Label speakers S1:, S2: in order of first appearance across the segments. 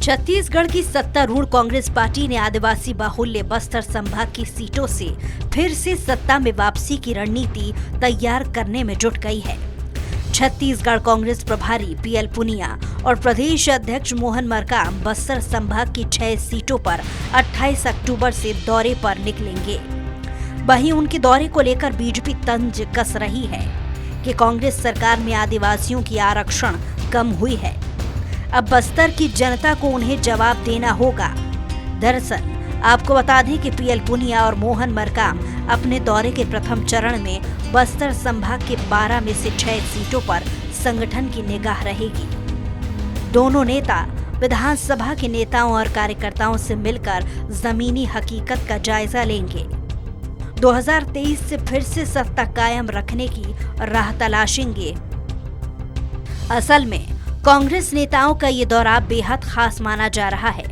S1: छत्तीसगढ़ की सत्तारूढ़ कांग्रेस पार्टी ने आदिवासी बाहुल्य बस्तर संभाग की सीटों से फिर से सत्ता में वापसी की रणनीति तैयार करने में जुट गई है। छत्तीसगढ़ कांग्रेस प्रभारी पीएल पुनिया और प्रदेश अध्यक्ष मोहन मरकाम बस्तर संभाग की 6 सीटों पर 28 अक्टूबर से दौरे पर निकलेंगे। वहीं उनके दौरे को लेकर बीजेपी तंज कस रही है कि कांग्रेस सरकार में आदिवासियों की आरक्षण कम हुई है। अब बस्तर की जनता को उन्हें जवाब देना होगा। दरअसल आपको बता दें कि पीएल पुनिया और मोहन मरकाम अपने दौरे के प्रथम चरण में बस्तर संभाग के 12 में से 6 सीटों पर संगठन की निगाह रहेगी। दोनों नेता विधानसभा के नेताओं और कार्यकर्ताओं से मिलकर जमीनी हकीकत का जायजा लेंगे। 2023 से फिर से सत्ता कायम रखने की राह तलाशेंगे। असल में कांग्रेस नेताओं का ये दौरा बेहद खास माना जा रहा है,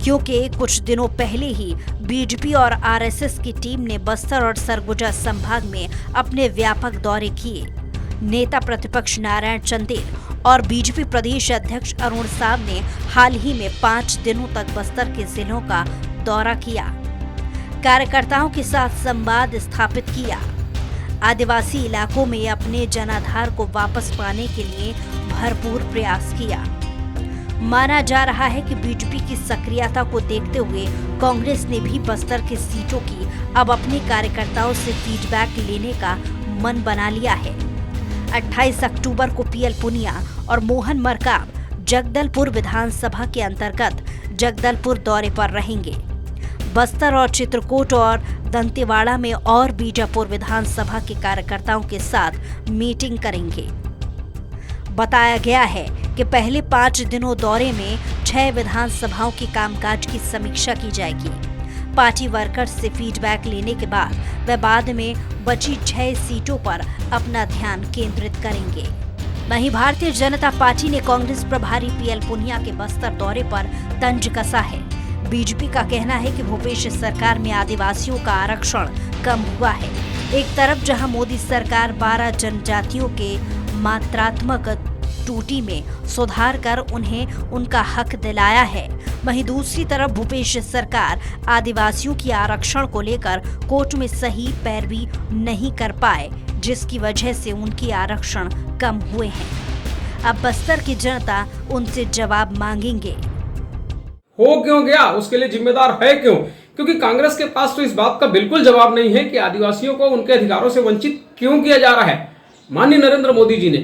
S1: क्योंकि कुछ दिनों पहले ही बीजेपी और आरएसएस की टीम ने बस्तर और सरगुजा संभाग में अपने व्यापक दौरे किए। नेता प्रतिपक्ष नारायण चंदेल और बीजेपी प्रदेश अध्यक्ष अरुण साव ने हाल ही में 5 दिनों तक बस्तर के जिलों का दौरा किया, कार्यकर्ताओं के साथ संवाद स्थापित किया, आदिवासी इलाकों में अपने जनाधार को वापस पाने के लिए भरपूर प्रयास किया। माना जा रहा है कि बीजेपी की सक्रियता को देखते हुए कांग्रेस ने भी बस्तर की सीटों की अब अपने कार्यकर्ताओं से फीडबैक लेने का मन बना लिया है। 28 अक्टूबर को पीएल पुनिया और मोहन मरकाम जगदलपुर विधानसभा के अंतर्गत जगदलपुर दौरे पर रहेंगे। बस्तर और चित्रकूट और दंतेवाड़ा में और बीजापुर विधानसभा के कार्यकर्ताओं के साथ मीटिंग करेंगे। बताया गया है कि पहले 5 दिनों दौरे में 6 विधानसभाओं के कामकाज की समीक्षा की जाएगी। पार्टी वर्कर्स से फीडबैक लेने के बाद में बची 6 सीटों पर अपना ध्यान केंद्रित करेंगे। वहीं भारतीय जनता पार्टी ने कांग्रेस प्रभारी पीएल पुनिया के बस्तर दौरे पर तंज कसा है। बीजेपी का कहना है कि भूपेश सरकार में आदिवासियों का आरक्षण कम हुआ है। एक तरफ जहां मोदी सरकार 12 जनजातियों के मात्रात्मक त्रुटि में सुधार कर उन्हें उनका हक दिलाया है, वहीं दूसरी तरफ भूपेश सरकार आदिवासियों की आरक्षण को लेकर कोर्ट में सही पैरवी नहीं कर पाए, जिसकी वजह से उनकी आरक्षण कम हुए हैं। अब बस्तर की जनता उनसे जवाब मांगेंगे।
S2: हो क्यों गया, उसके लिए जिम्मेदार है क्यों? क्योंकि कांग्रेस के पास तो इस बात का बिल्कुल जवाब नहीं है कि आदिवासियों को उनके अधिकारों से वंचित क्यों किया जा रहा है। माननीय नरेंद्र मोदी जी ने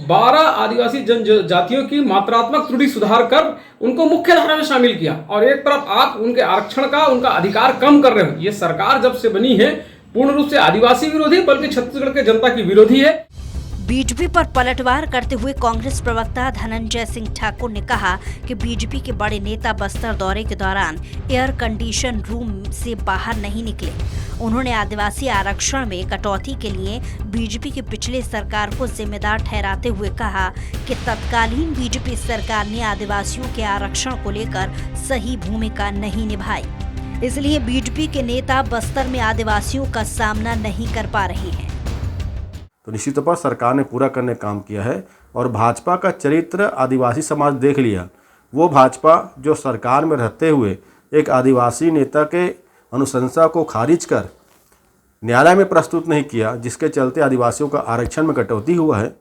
S2: 12 आदिवासी जनजातियों की मात्रात्मक त्रुटि सुधार कर उनको मुख्य धारा में शामिल किया, और एक तरफ आप उनके आरक्षण का, उनका अधिकार कम कर रहे हो। ये सरकार जब से बनी है पूर्ण रूप से आदिवासी विरोधी बल्कि छत्तीसगढ़ के जनता की विरोधी है।
S1: बीजेपी पर पलटवार करते हुए कांग्रेस प्रवक्ता धनंजय सिंह ठाकुर ने कहा कि बीजेपी के बड़े नेता बस्तर दौरे के दौरान एयर कंडीशन रूम से बाहर नहीं निकले। उन्होंने आदिवासी आरक्षण में कटौती के लिए बीजेपी की पिछले सरकार को जिम्मेदार ठहराते हुए कहा कि तत्कालीन बीजेपी सरकार ने आदिवासियों के आरक्षण को लेकर सही भूमिका नहीं निभाई, इसलिए बीजेपी के नेता बस्तर में आदिवासियों का सामना नहीं कर पा रहे हैं।
S3: तो निश्चित तौर पर सरकार ने पूरा करने का काम किया है, और भाजपा का चरित्र आदिवासी समाज देख लिया। वो भाजपा जो सरकार में रहते हुए एक आदिवासी नेता के अनुशंसा को खारिज कर न्यायालय में प्रस्तुत नहीं किया, जिसके चलते आदिवासियों का आरक्षण में कटौती हुआ है।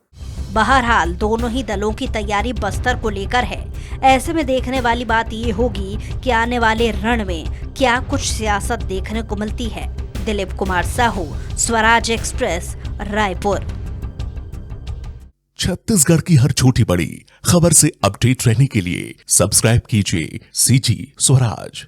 S1: बहरहाल दोनों ही दलों की तैयारी बस्तर को लेकर है। ऐसे में देखने वाली बात ये होगी कि आने वाले रण में क्या कुछ सियासत देखने को मिलती है। दिलीप कुमार साहू, स्वराज एक्सप्रेस, रायपुर।
S4: छत्तीसगढ़ की हर छोटी बड़ी खबर से अपडेट रहने के लिए सब्सक्राइब कीजिए सीजी स्वराज।